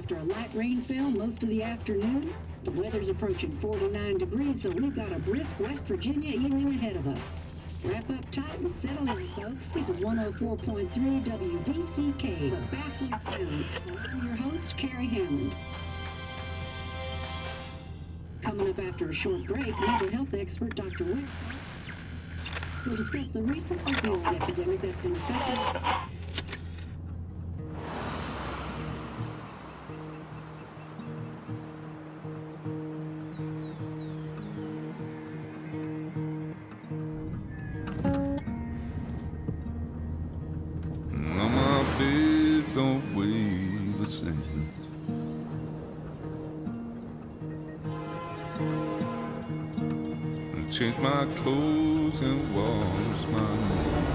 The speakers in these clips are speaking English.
after a light rainfall most of the afternoon. The weather's approaching 49 degrees, so we've got a brisk West Virginia evening ahead of us. Wrap up tight and settle in, folks. This is 104.3 WVCK, the Basswood Sound. And I'm your host, Carrie Hammond. Coming up after a short break, mental health expert Dr. Wick will discuss the recent opioid epidemic that's been affecting. Don't weigh the same. Change my clothes and wash my hands.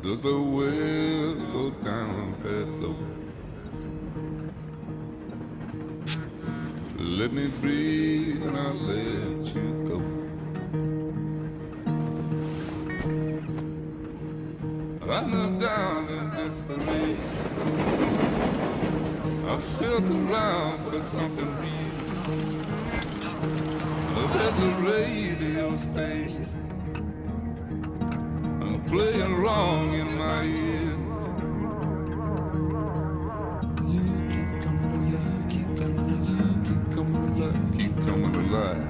Does the well go down that low? Let me breathe and I'll let you go. I knelt down in desperation. I felt around for something real. There's a radio station playing wrong in my ear. You keep coming alive, keep coming alive, keep coming alive, keep coming alive.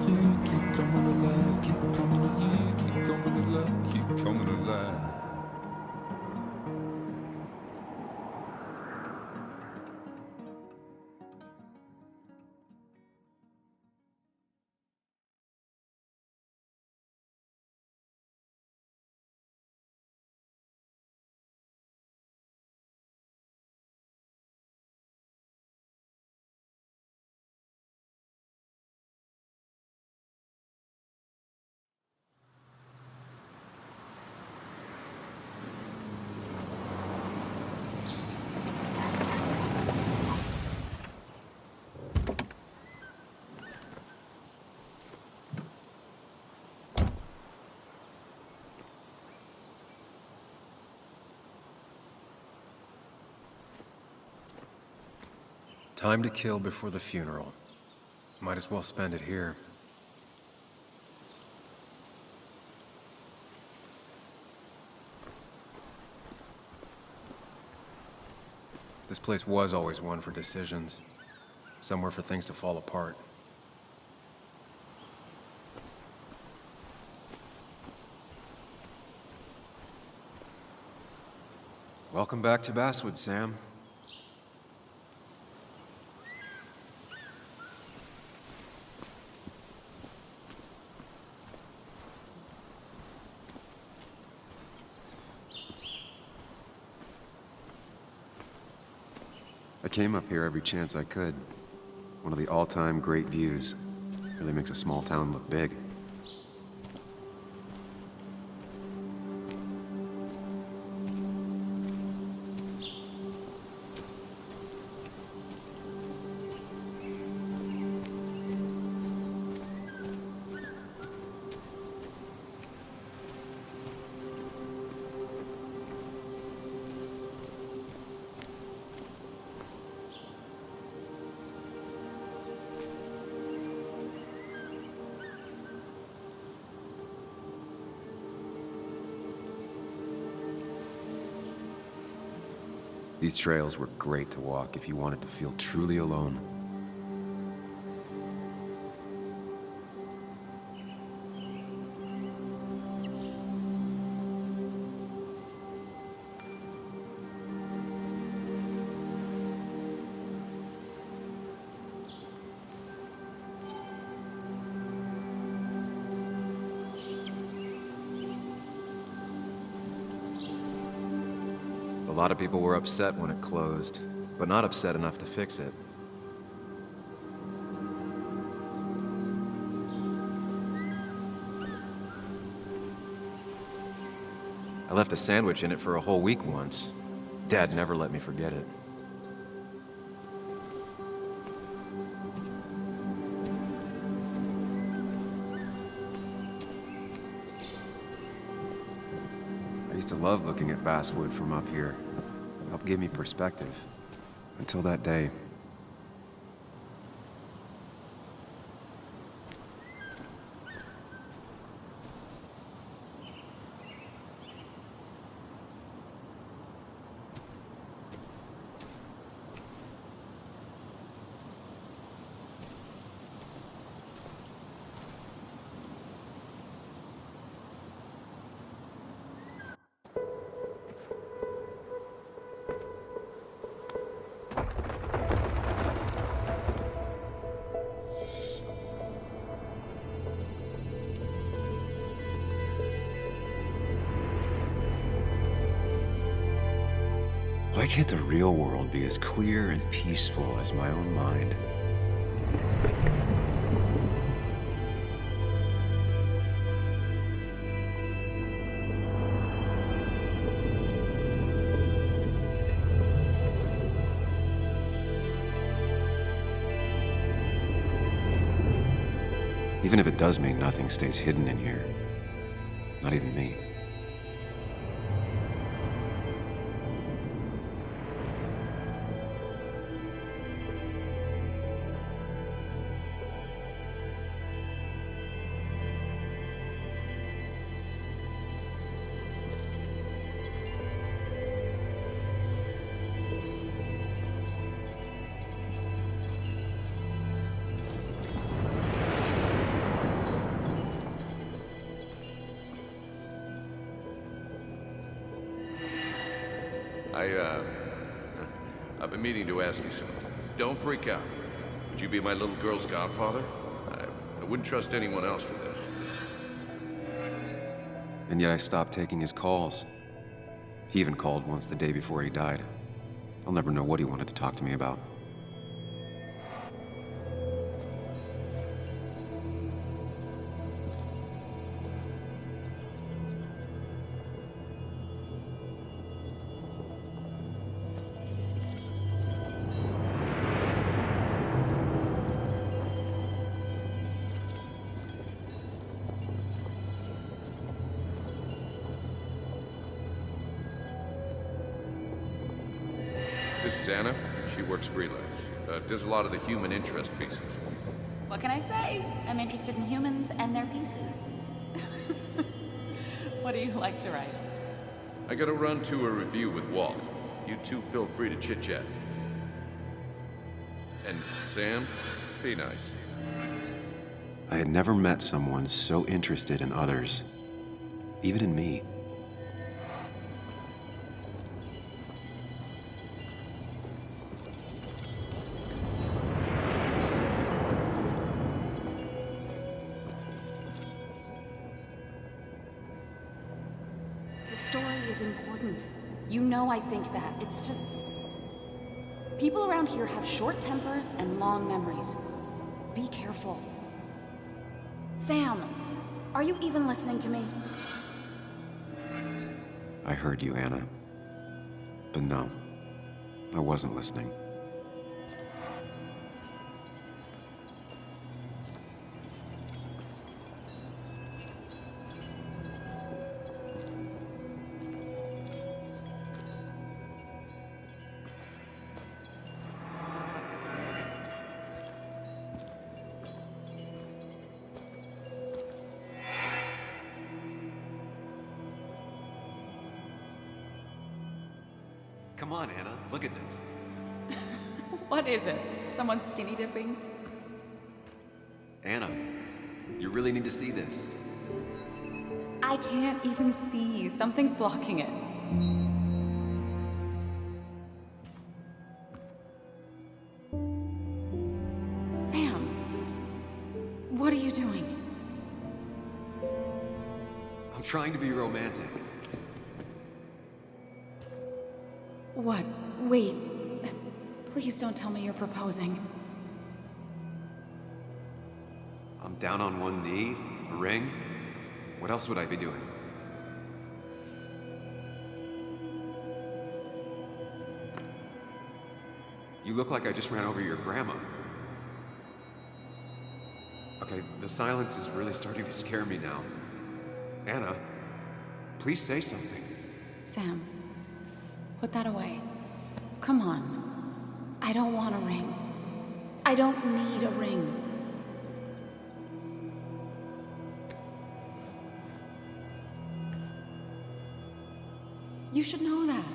You keep coming alive, keep coming alive, keep coming alive, keep coming alive. Time to kill before the funeral. Might as well spend it here. This place was always one for decisions. Somewhere for things to fall apart. Welcome back to Basswood, Sam. I came up here every chance I could. One of the all-time great views. Really makes a small town look big. These trails were great to walk if you wanted to feel truly alone. A lot of people were upset when it closed, but not upset enough to fix it. I left a sandwich in it for a whole week once. Dad never let me forget it. Used to love looking at basswood from up here. Helped give me perspective. Until that day. Why can't the real world be as clear and peaceful as my own mind? Even if it does mean nothing stays hidden in here. Not even me. I've been meaning to ask you something. Don't freak out. Would you be my little girl's godfather? I wouldn't trust anyone else with this. And yet I stopped taking his calls. He even called once the day before he died. I'll never know what he wanted to talk to me about. This is Anna. She works freelance. Does a lot of the human interest pieces. What can I say? I'm interested in humans and their pieces. What do you like to write? I gotta run to a review with Walt. You two feel free to chit-chat. And Sam, be nice. I had never met someone so interested in others, even in me. The story is important. You know I think that. It's just... people around here have short tempers and long memories. Be careful. Sam, are you even listening to me? I heard you, Anna. But no, I wasn't listening. Come on, Anna, look at this. What is it? Someone skinny dipping? Anna, you really need to see this. I can't even see. Something's blocking it. Sam, what are you doing? I'm trying to be romantic. What? Wait. Please don't tell me you're proposing. I'm down on one knee, a ring. What else would I be doing? You look like I just ran over your grandma. Okay, the silence is really starting to scare me now. Anna, please say something. Sam, put that away. Come on. I don't want a ring. I don't need a ring. You should know that.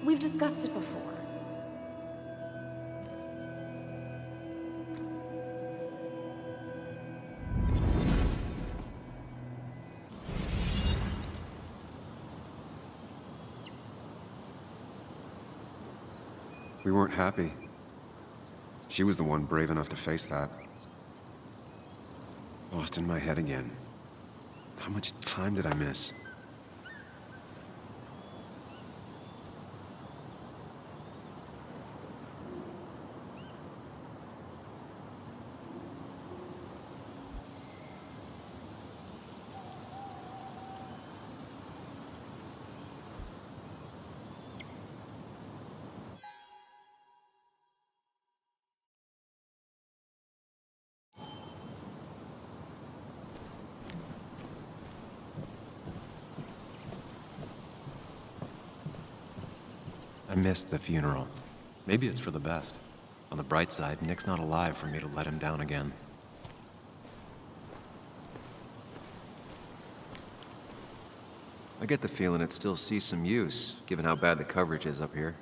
We've discussed it before. We weren't happy. She was the one brave enough to face that. Lost in my head again. How much time did I miss? I missed the funeral. Maybe it's for the best. On the bright side, Nick's not alive for me to let him down again. I get the feeling it still sees some use, given how bad the coverage is up here.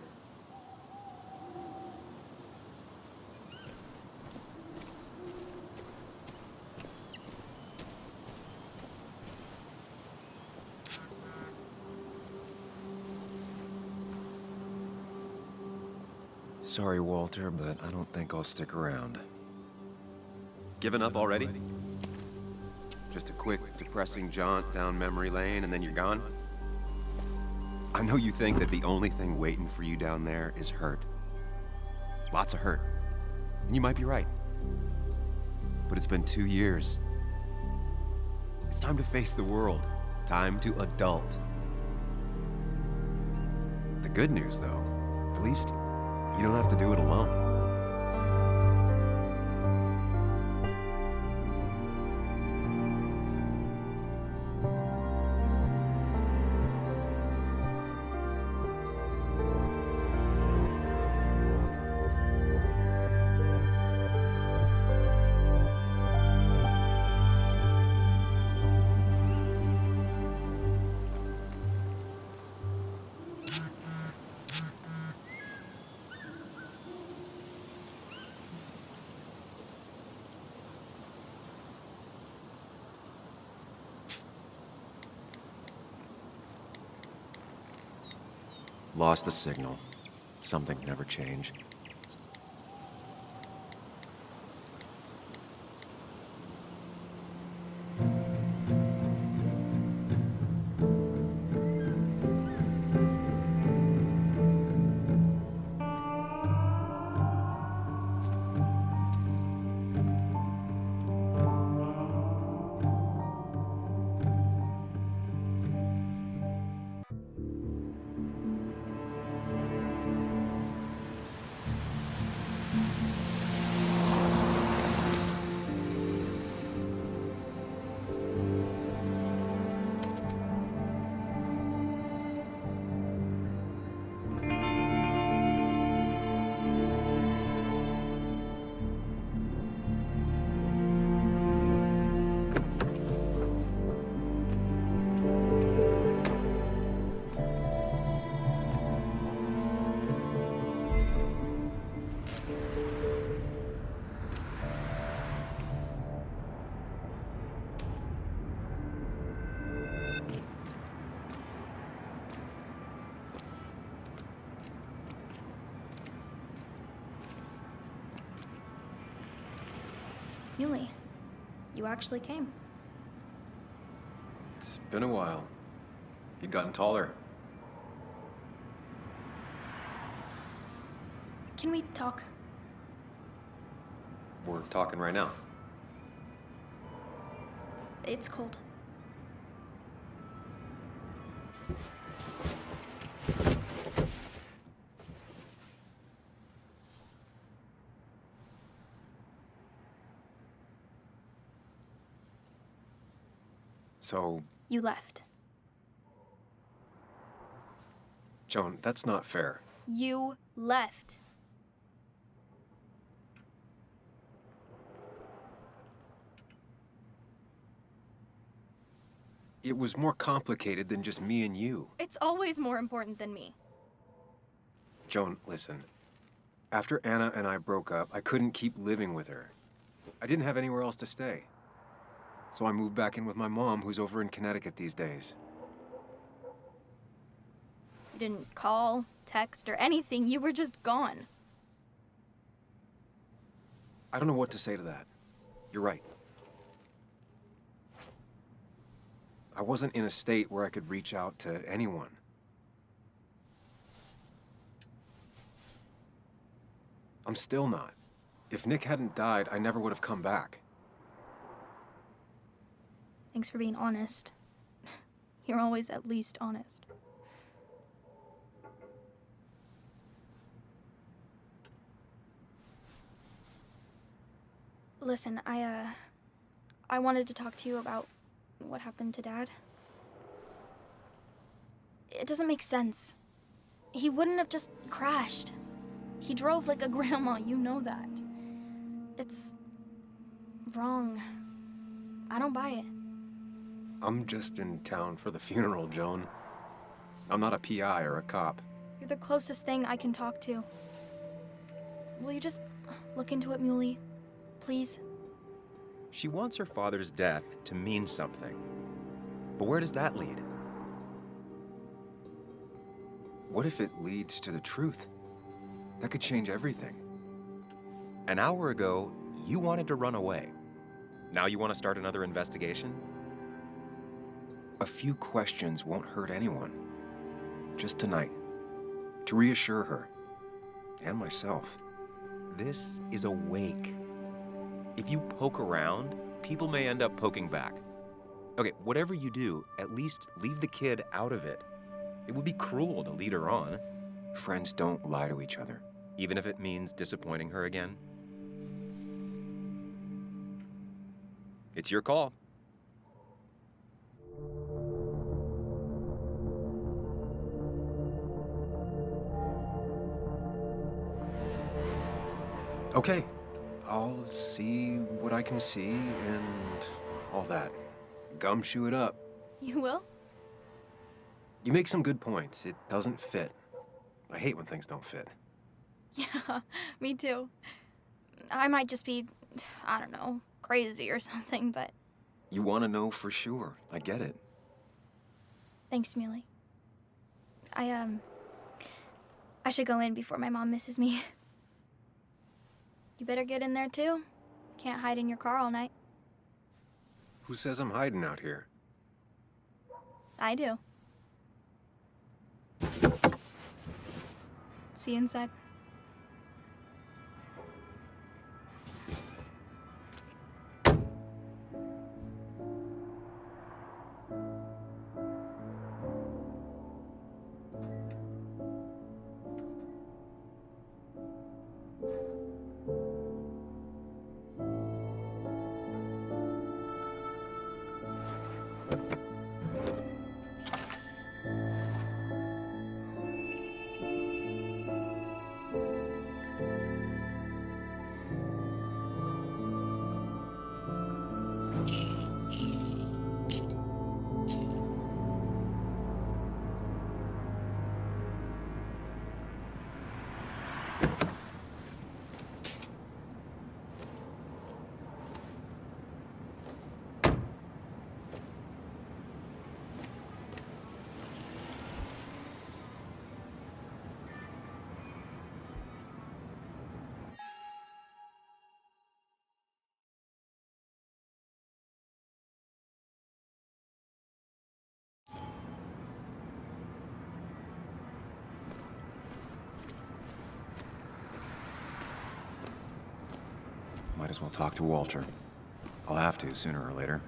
Sorry, Walter, but I don't think I'll stick around. Given up already? Just a quick, depressing jaunt down memory lane and then you're gone? I know you think that the only thing waiting for you down there is hurt. Lots of hurt. And you might be right. But it's been 2 years. It's time to face the world. Time to adult. The good news, though, at least you don't have to do it alone. Lost the signal. Something never changed. Yuli, you actually came. It's been a while. You've gotten taller. Can we talk? We're talking right now. It's cold. So, You left. Joan, that's not fair. You left. It was more complicated than just me and you. It's always more important than me. Joan, listen. After Anna and I broke up, I couldn't keep living with her. I didn't have anywhere else to stay. So I moved back in with my mom, who's over in Connecticut these days. You didn't call, text, or anything. You were just gone. I don't know what to say to that. You're right. I wasn't in a state where I could reach out to anyone. I'm still not. If Nick hadn't died, I never would have come back. Thanks for being honest. You're always at least honest. Listen, I wanted to talk to you about what happened to Dad. It doesn't make sense. He wouldn't have just crashed. He drove like a grandma, you know that. It's wrong. I don't buy it. I'm just in town for the funeral, Joan. I'm not a PI or a cop. You're the closest thing I can talk to. Will you just look into it, Muley? Please? She wants her father's death to mean something. But where does that lead? What if it leads to the truth? That could change everything. An hour ago, you wanted to run away. Now you want to start another investigation? A few questions won't hurt anyone. Just tonight. To reassure her. And myself. This is a wake. If you poke around, people may end up poking back. Okay, whatever you do, at least leave the kid out of it. It would be cruel to lead her on. Friends don't lie to each other. Even if it means disappointing her again. It's your call. Okay, I'll see what I can see and all that. Gumshoe it up. You will? You make some good points. It doesn't fit. I hate when things don't fit. Yeah, me too. I might just be, I don't know, crazy or something, but... You want to know for sure. I get it. Thanks, Muley. I should go in before my mom misses me. You better get in there, too. Can't hide in your car all night. Who says I'm hiding out here? I do. See you inside. Might as well talk to Walter. I'll have to sooner or later.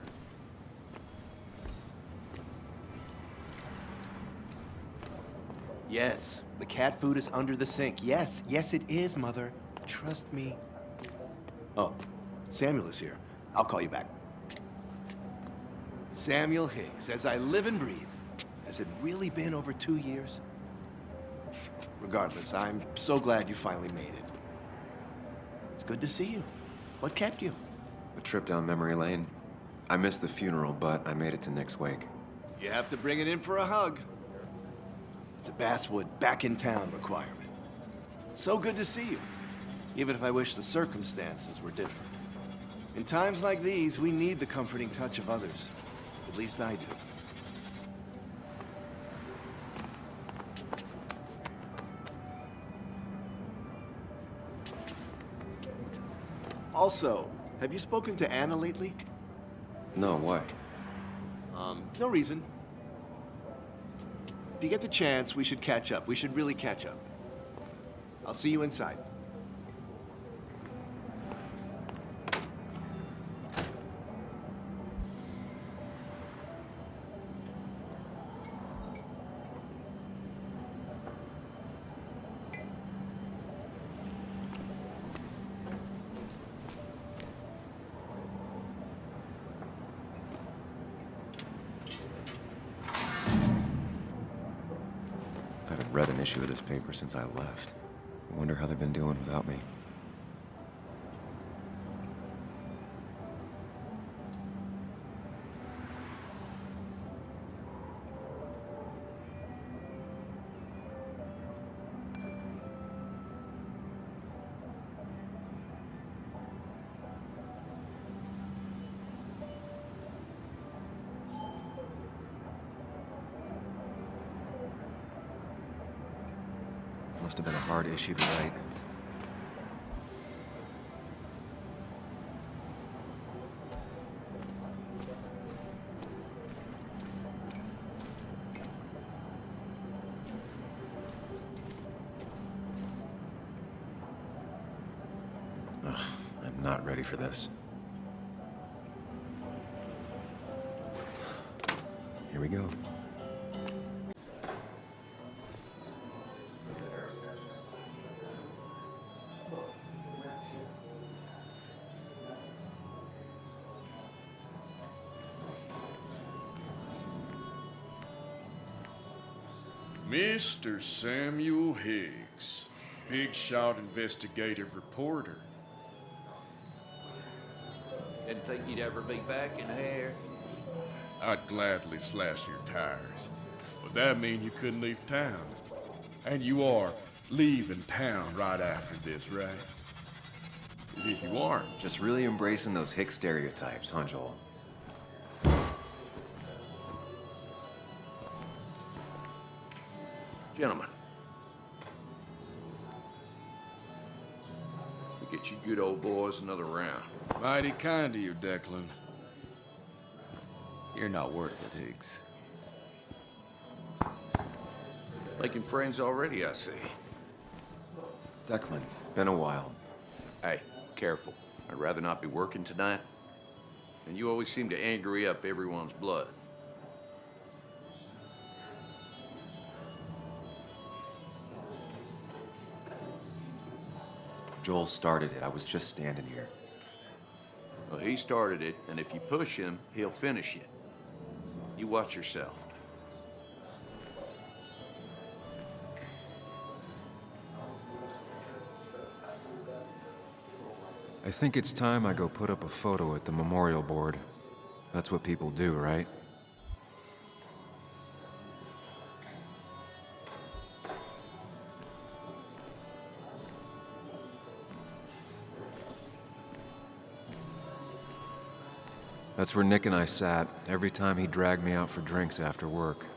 Yes, the cat food is under the sink. Yes, yes it is, Mother. Trust me. Oh, Samuel is here. I'll call you back. Samuel Higgs, as I live and breathe. Has it really been over 2 years? Regardless, I'm so glad you finally made it. It's good to see you. What kept you? A trip down memory lane. I missed the funeral, but I made it to Nick's wake. You have to bring it in for a hug. It's a Basswood back in town requirement. So good to see you, even if I wish the circumstances were different. In times like these, we need the comforting touch of others. At least I do. Also, have you spoken to Anna lately? No, why? No reason. If you get the chance, we should catch up. We should really catch up. I'll see you inside. I haven't read an issue of this paper since I left. I wonder how they've been doing without me. Must have been a hard issue to write. Ugh, I'm not ready for this. Here we go. Mr. Samuel Higgs, Big Shot investigative reporter. Didn't think you'd ever be back in here. I'd gladly slash your tires, but that mean you couldn't leave town. And you are leaving town right after this, right? As if you aren't. Just really embracing those hick stereotypes, huh, Joel? Gentlemen. We get you good old boys another round. Mighty kind of you, Declan. You're not worth it, Higgs. Making friends already, I see. Declan, been a while. Hey, careful. I'd rather not be working tonight. And you always seem to angry up everyone's blood. Joel started it. I was just standing here. Well, he started it, and if you push him, he'll finish it. You watch yourself. I think it's time I go put up a photo at the memorial board. That's what people do, right? That's where Nick and I sat every time he dragged me out for drinks after work.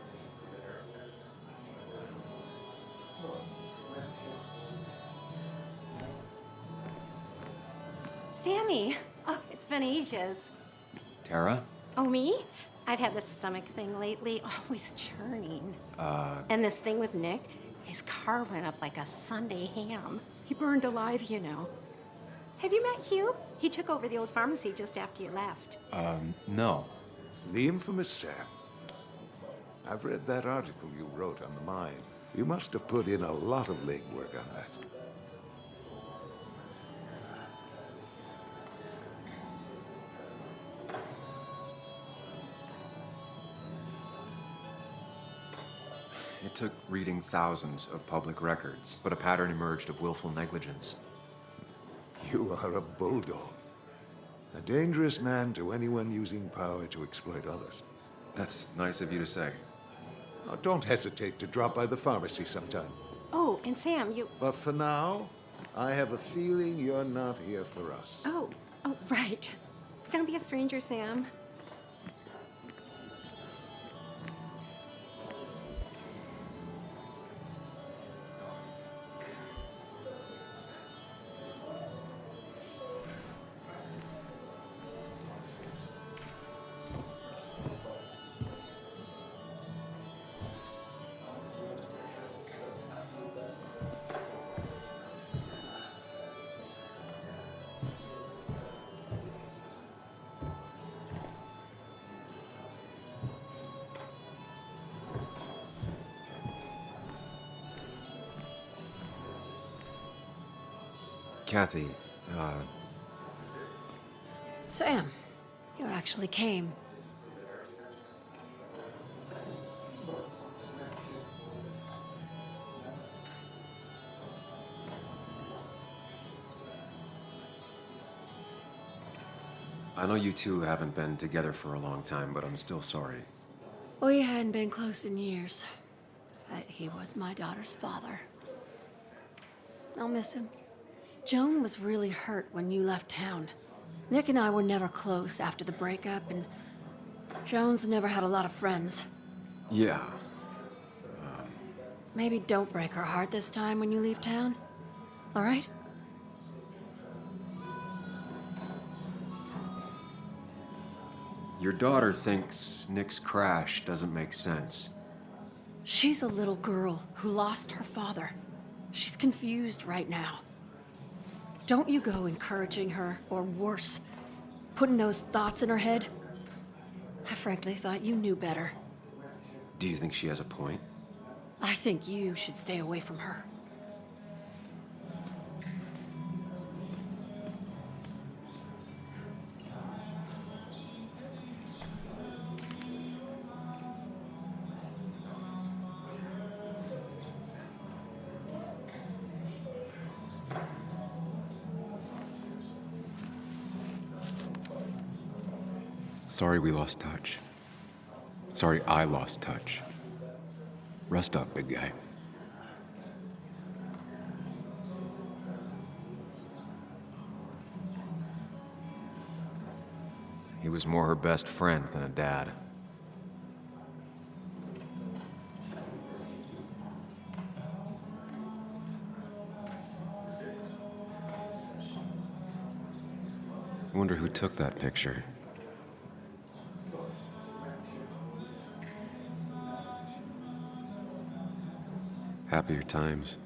Sammy! Oh, it's been ages. Tara? Oh, me? I've had this stomach thing lately, always churning. And this thing with Nick, his car went up like a Sunday ham. He burned alive, you know. Have you met Hugh? He took over the old pharmacy just after you left. No. The infamous Sam. I've read that article you wrote on the mine. You must have put in a lot of legwork on that. It took reading thousands of public records, but a pattern emerged of willful negligence. You are a bulldog. A dangerous man to anyone using power to exploit others. That's nice of you to say. Now, don't hesitate to drop by the pharmacy sometime. Oh, and Sam, you... But for now, I have a feeling you're not here for us. Oh, right. Don't be a stranger, Sam. Kathy, Sam, you actually came. I know you two haven't been together for a long time, but I'm still sorry. We hadn't been close in years, but he was my daughter's father. I'll miss him. Joan was really hurt when you left town. Nick and I were never close after the breakup, and Joan's never had a lot of friends. Yeah. Maybe don't break her heart this time when you leave town, all right? Your daughter thinks Nick's crash doesn't make sense. She's a little girl who lost her father. She's confused right now. Don't you go encouraging her, or worse, putting those thoughts in her head. I frankly thought you knew better. Do you think she has a point? I think you should stay away from her. Sorry we lost touch. Sorry I lost touch. Rest up, big guy. He was more her best friend than a dad. I wonder who took that picture. Happier times.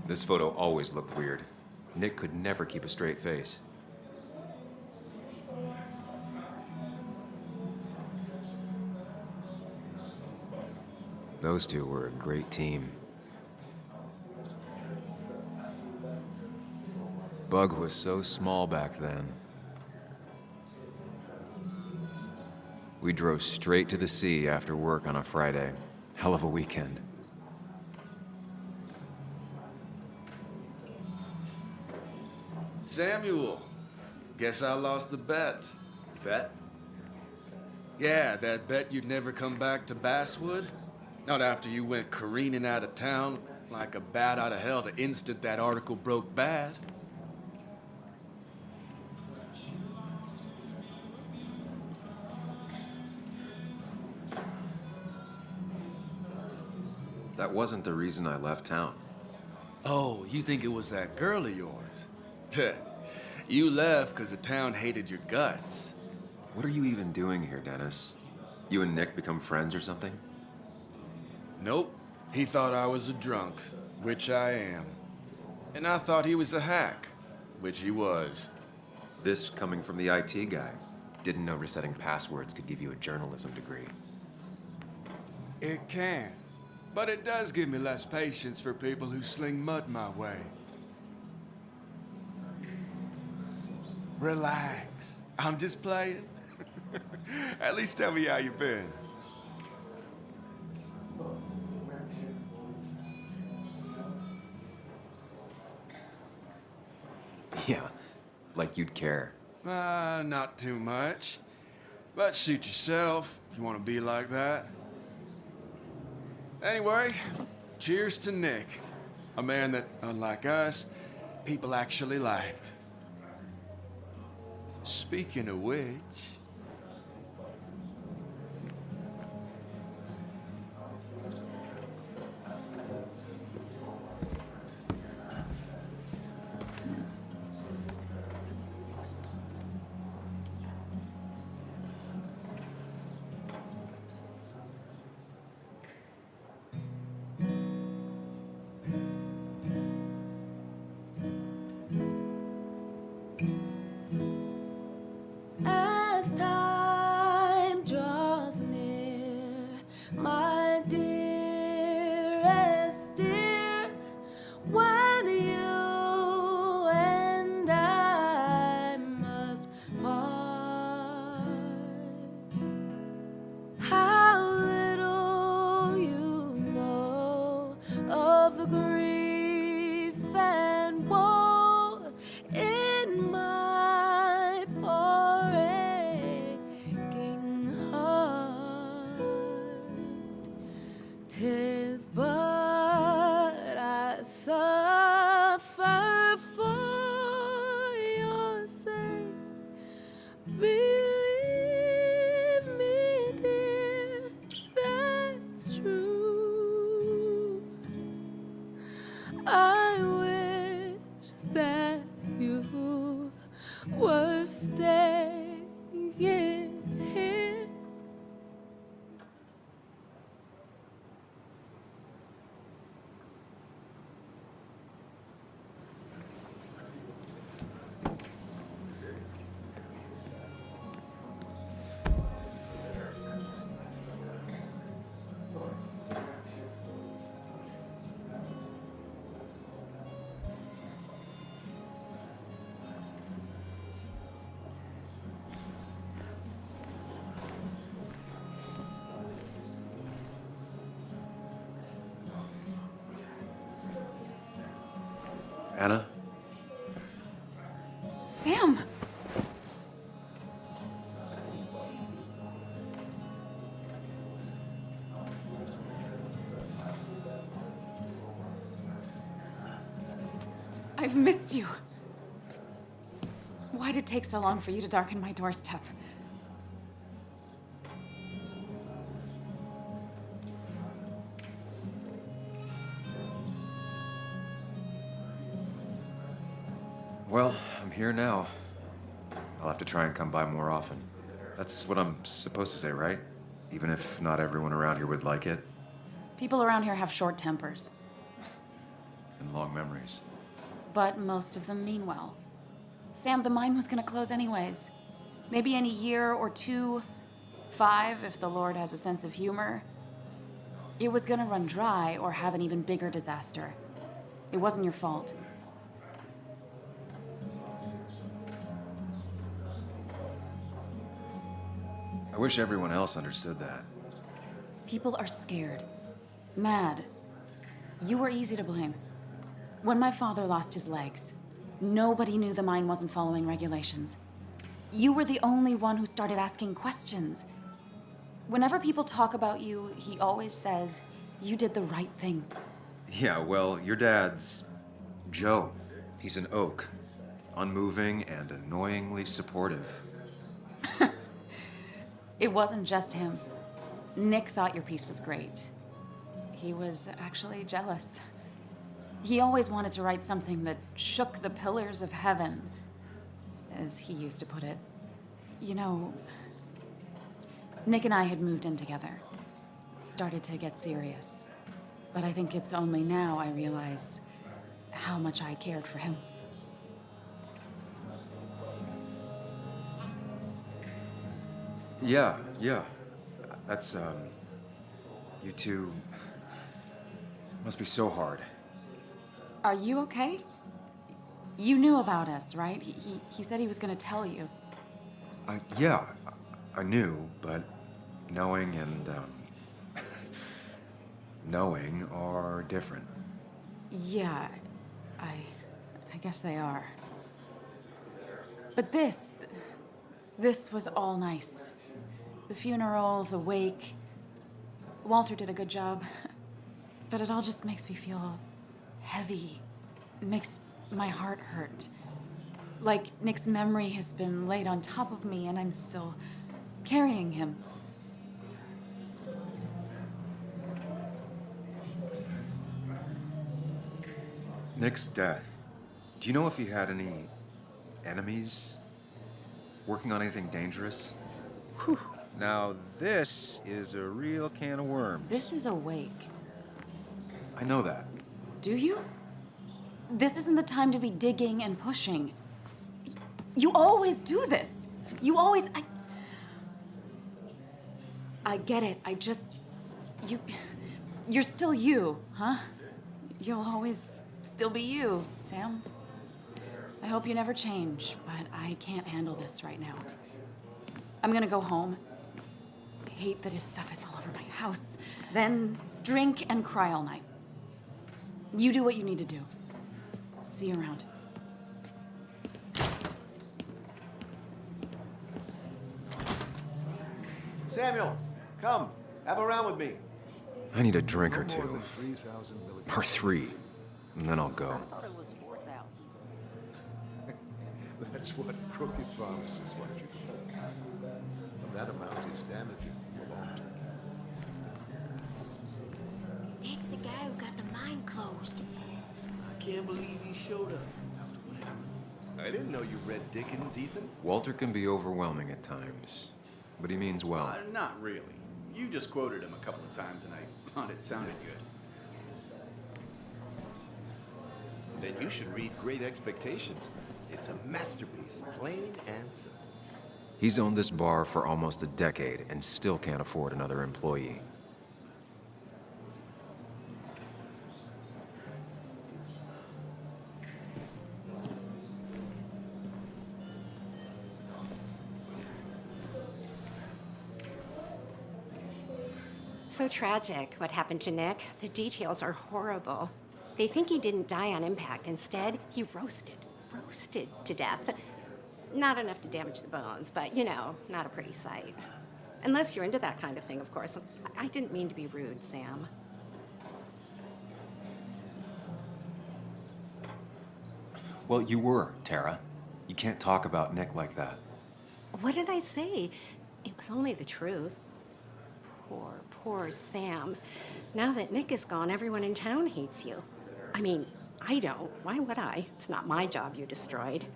This photo always looked weird. Nick could never keep a straight face. Those two were a great team. Bug was so small back then. We drove straight to the sea after work on a Friday. Hell of a weekend. Samuel, guess I lost the bet. Bet? Yeah, that bet you'd never come back to Basswood. Not after you went careening out of town like a bat out of hell the instant that article broke bad. That wasn't the reason I left town. Oh, you think it was that girl of yours? You left because the town hated your guts. What are you even doing here, Dennis? You and Nick become friends or something? Nope. He thought I was a drunk, which I am. And I thought he was a hack, which he was. This coming from the IT guy. Didn't know resetting passwords could give you a journalism degree. It can. But it does give me less patience for people who sling mud my way. relax. I'm just playing. At least tell me how you been. Yeah, like you'd care. Not too much. But suit yourself if you want to be like that. Anyway, cheers to Nick. A man that, unlike us, people actually liked. Speaking of which... As time draws near, my dearest dear, when you and I must part, how little you know of the grief and woe in my poor aching heart. 'Tis but I suffer for your sake. Believe me, dear, that's true. I wish that you were staying here. Anna? Sam! I've missed you. Why'd it take so long for you to darken my doorstep? Well, I'm here now. I'll have to try and come by more often. That's what I'm supposed to say, right? Even if not everyone around here would like it. People around here have short tempers, And long memories. but most of them mean well. Sam, the mine was gonna close anyways. Maybe in a year or 2, 5, if the Lord has a sense of humor. It was gonna run dry or have an even bigger disaster. It wasn't your fault. I wish everyone else understood that. People are scared. Mad. You were easy to blame. When my father lost his legs, nobody knew the mine wasn't following regulations. You were the only one who started asking questions. Whenever people talk about you, he always says, you did the right thing. Yeah, well, your dad's Joe. He's an oak. Unmoving and annoyingly supportive. It wasn't just him. Nick thought your piece was great. He was actually jealous. He always wanted to write something that shook the pillars of heaven, as he used to put it. You know, Nick and I had moved in together. It started to get serious. But I think it's only now I realize how much I cared for him. Yeah. That's, you two must be so hard. Are you okay? You knew about us, right? He said he was gonna tell you. Yeah, I knew, but knowing and, knowing are different. Yeah, I guess they are. But this was all nice. The funeral, the wake. Walter did a good job. But it all just makes me feel heavy. It makes my heart hurt. Like Nick's memory has been laid on top of me and I'm still carrying him. Nick's death. Do you know if he had any enemies? Working on anything dangerous? Whew. Now, this is a real can of worms. This is a wake. I know that. Do you? This isn't the time to be digging and pushing. You always do this. You always... I get it. I just... You're still you, huh? You'll always still be you, Sam. I hope you never change, but I can't handle this right now. I'm gonna go home. I hate that his stuff is all over my house. Then drink and cry all night. You do what you need to do. See you around. Samuel, come. Have a round with me. I need a drink or No more two. than 3,000 milligrams. Or 3. And then I'll go. That's what crooked pharmacists want you to know. And that amount is damaging for the long term. It's the guy who got the mine closed. I can't believe he showed up. What happened? I didn't know you read Dickens, Ethan. Walter can be overwhelming at times, but he means well. Not really. You just quoted him a couple of times and I thought it sounded good. Then you should read Great Expectations. It's a masterpiece, plain and simple. He's owned this bar for almost a decade and still can't afford another employee. So tragic what happened to Nick. The details are horrible. They think he didn't die on impact. Instead, he roasted to death. Not enough to damage the bones, but you know, not a pretty sight. Unless you're into that kind of thing, of course. I didn't mean to be rude, Sam. Well, you were, Tara. You can't talk about Nick like that. What did I say? It was only the truth. Poor Sam. Now that Nick is gone, everyone in town hates you. I mean, I don't. Why would I? It's not my job you destroyed.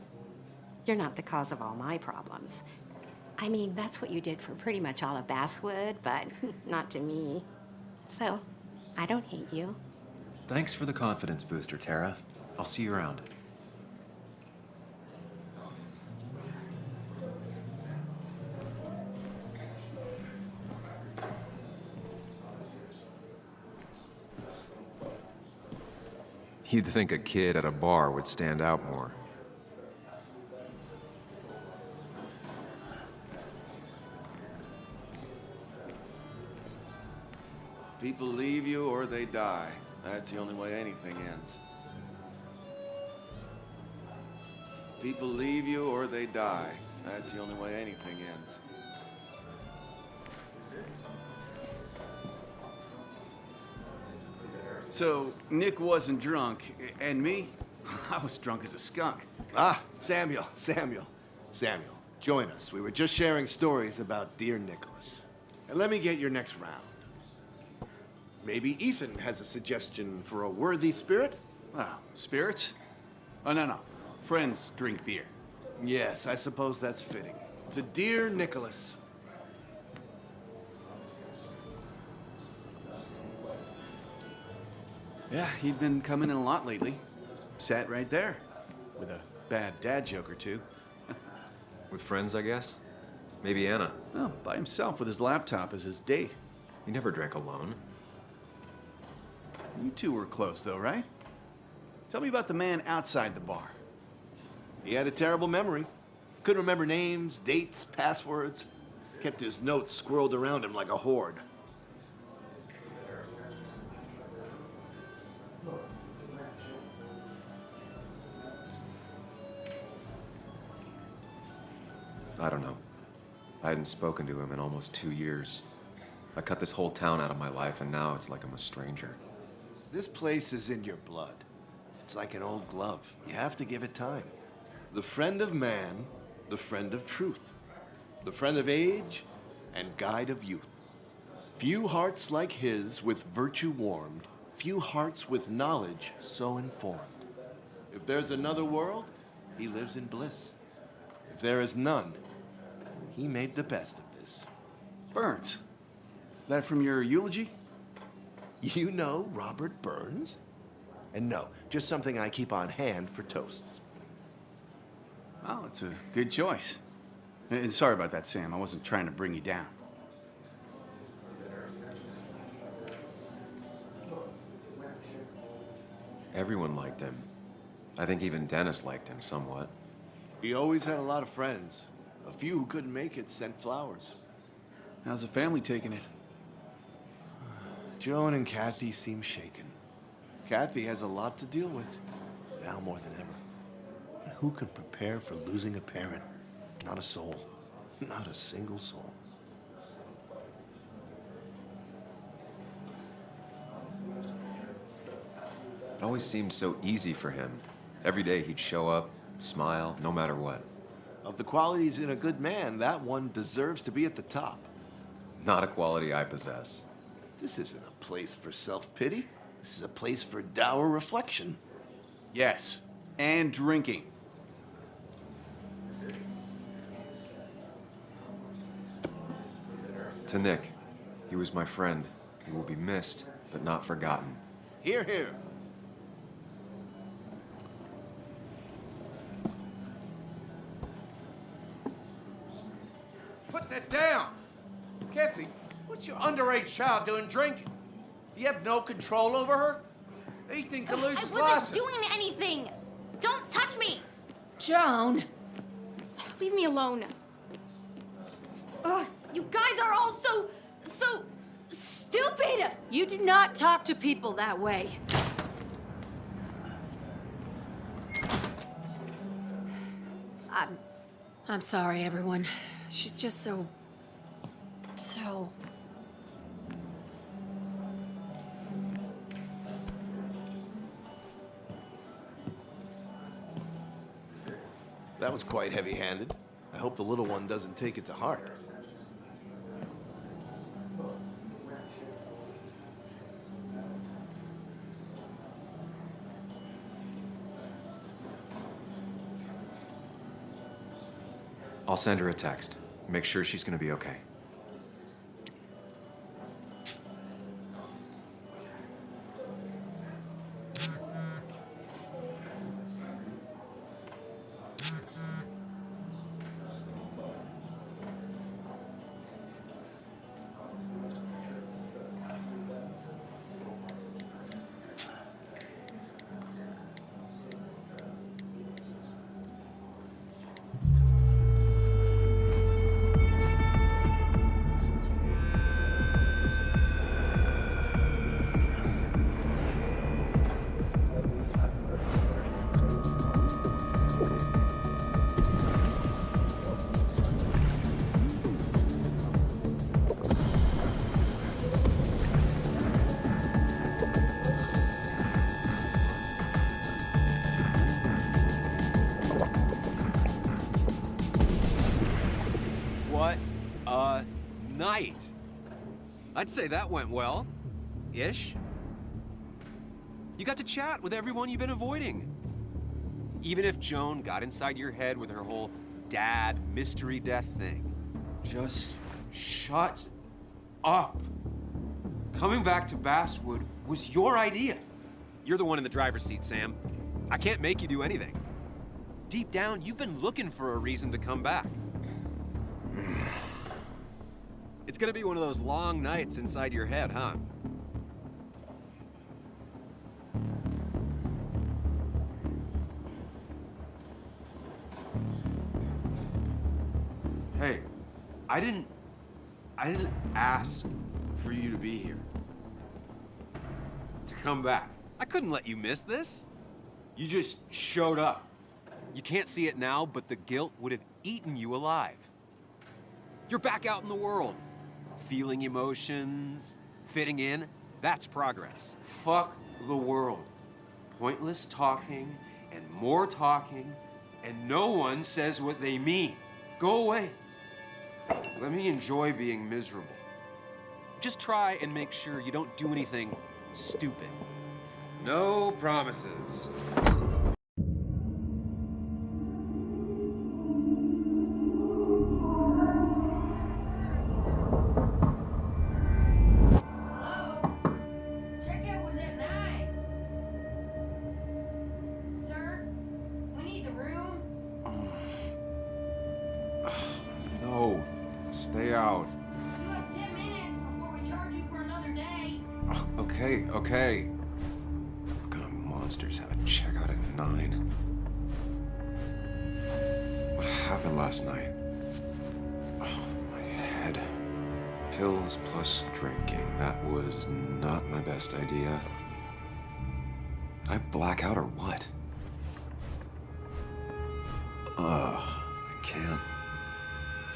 You're not the cause of all my problems. I mean, that's what you did for pretty much all of Basswood, but not to me. So, I don't hate you. Thanks for the confidence booster, Tara. I'll see you around. You'd think a kid at a bar would stand out more. People leave you or they die. That's the only way anything ends. People leave you or they die. That's the only way anything ends. So, Nick wasn't drunk, and me? I was drunk as a skunk. Ah, Samuel. Join us. We were just sharing stories about dear Nicholas. And let me get your next round. Maybe Ethan has a suggestion for a worthy spirit? Oh, spirits? Oh, no. Friends drink beer. Yes, I suppose that's fitting. To dear Nicholas. Yeah, he'd been coming in a lot lately. Sat right there, with a bad dad joke or two. With friends, I guess? Maybe Anna. Oh, by himself with his laptop as his date. He never drank alone. You two were close, though, right? Tell me about the man outside the bar. He had a terrible memory. Couldn't remember names, dates, passwords. Kept his notes squirreled around him like a hoard. I don't know. I hadn't spoken to him in almost 2 years. I cut this whole town out of my life, and now it's like I'm a stranger. This place is in your blood. It's like an old glove. You have to give it time. The friend of man, the friend of truth. The friend of age, and guide of youth. Few hearts like his with virtue warmed, few hearts with knowledge so informed. If there's another world, he lives in bliss. If there is none, he made the best of this. Burns. That from your eulogy? You know Robert Burns? And no, just something I keep on hand for toasts. Oh, it's a good choice. And sorry about that, Sam. I wasn't trying to bring you down. Everyone liked him. I think even Dennis liked him somewhat. He always had a lot of friends. A few who couldn't make it sent flowers. How's the family taking it? Joan and Kathy seem shaken. Kathy has a lot to deal with, now more than ever. And who can prepare for losing a parent? Not a soul. Not a single soul. It always seemed so easy for him. Every day he'd show up, smile, no matter what. Of the qualities in a good man, that one deserves to be at the top. Not a quality I possess. This isn't a place for self-pity. This is a place for dour reflection. Yes, and drinking. To Nick, he was my friend. He will be missed, but not forgotten. Hear, hear. Put that down! Kathy, what's your underage child doing drinking? You have no control over her? Ethan could lose his I license. wasn't doing anything! Don't touch me! Joan! Leave me alone. Ugh, you guys are all so stupid! You do not talk to people that way. I'm sorry, everyone. She's just so... That was quite heavy-handed. I hope the little one doesn't take it to heart. I'll send her a text. Make sure she's gonna be okay. What a night! I'd say that went well. Ish. You got to chat with everyone you've been avoiding. Even if Joan got inside your head with her whole dad mystery death thing. Just shut up. Coming back to Basswood was your idea. You're the one in the driver's seat, Sam. I can't make you do anything. Deep down, you've been looking for a reason to come back. It's gonna be one of those long nights inside your head, huh? I didn't ask for you to be here. To come back. I couldn't let you miss this. You just showed up. You can't see it now, but the guilt would have eaten you alive. You're back out in the world. Feeling emotions, fitting in, that's progress. Fuck the world. Pointless talking and more talking, and no one says what they mean. Go away. Let me enjoy being miserable. Just try and make sure you don't do anything stupid. No promises. Checkout was at 9. Sir, we need the room. No, stay out. You have 10 minutes before we charge you for another day. Okay. What kind of monsters have a checkout at 9? What happened last night? Oh, my head. Pills plus drinking. That was not my best idea. Did I black out or what?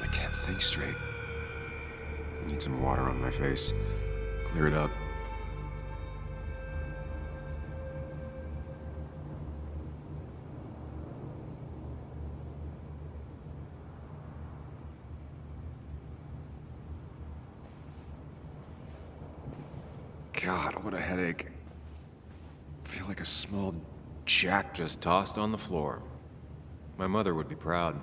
I can't think straight. I need some water on my face. Clear it up. God, what a headache. I feel like a small jack just tossed on the floor. My mother would be proud.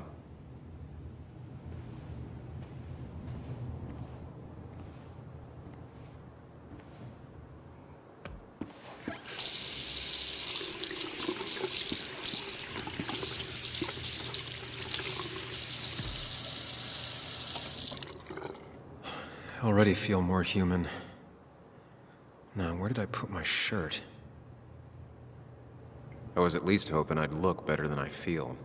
I already feel more human. Now, where did I put my shirt? I was at least hoping I'd look better than I feel.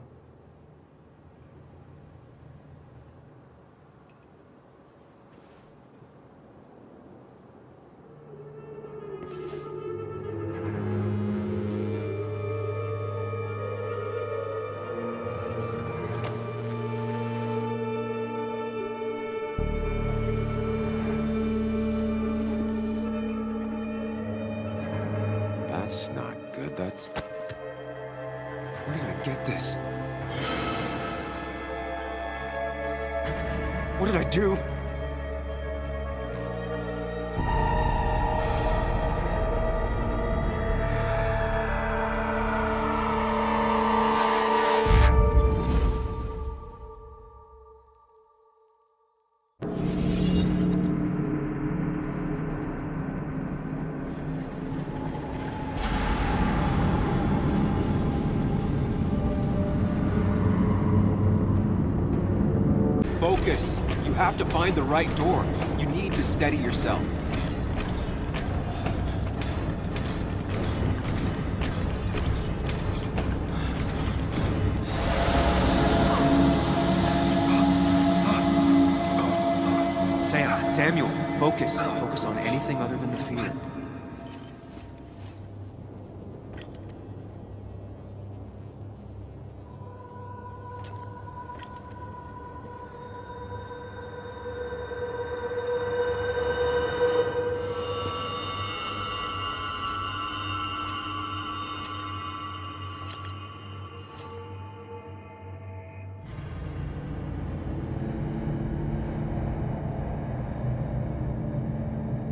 That's not good. That's... Where did I get this? What did I do? Focus. You have to find the right door. You need to steady yourself. Samuel, focus. Focus on anything other than the fear.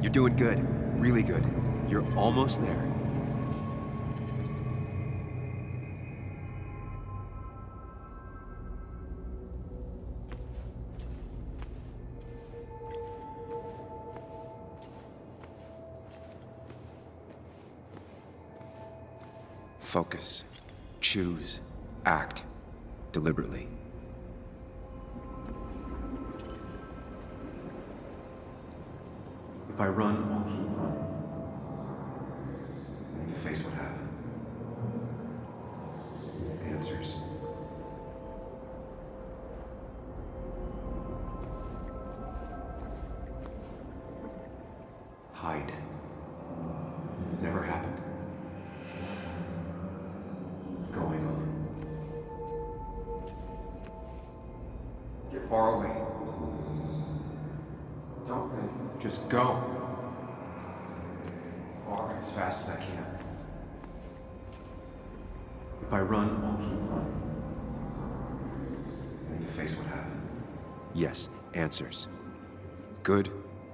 You're doing good. Really good. You're almost there. Focus. Choose. Act. Deliberately. If I run, I'll keep running. I need to face what happened. Answers. hide. It's never happened. Going on. Get far away. Don't think. Just go. As far, as fast as I can. If I run, I'll keep running. Then you face what happened. Yes, answers. Good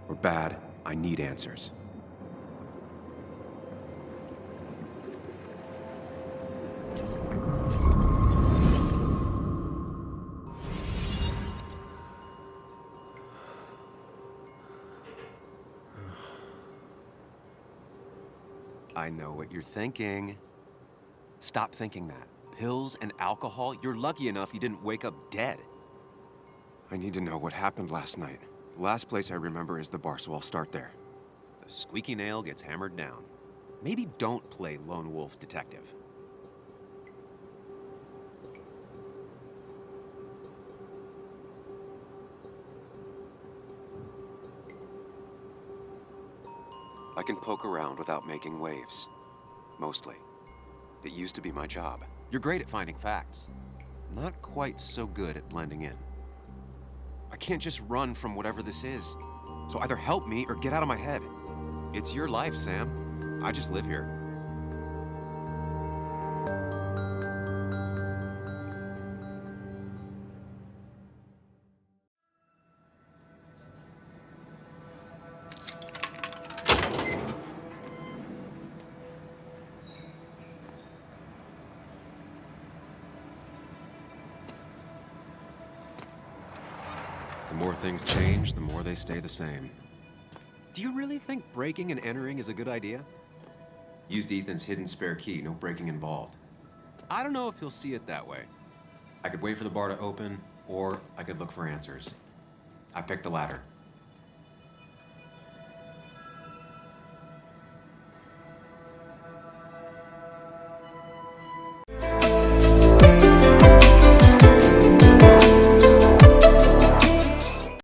or bad, I need answers. I know what you're thinking. Stop thinking that. Pills and alcohol, you're lucky enough you didn't wake up dead. I need to know what happened last night. The last place I remember is the bar, so I'll start there. The squeaky nail gets hammered down. Maybe don't play lone wolf detective. I can poke around without making waves. Mostly. It used to be my job. You're great at finding facts. Not quite so good at blending in. I can't just run from whatever this is. So either help me or get out of my head. It's your life, Sam. I just live here. The more things change, the more they stay the same. Do you really think breaking and entering is a good idea? Used Ethan's hidden spare key, no breaking involved. I don't know if he'll see it that way. I could wait for the bar to open, or I could look for answers. I picked the latter.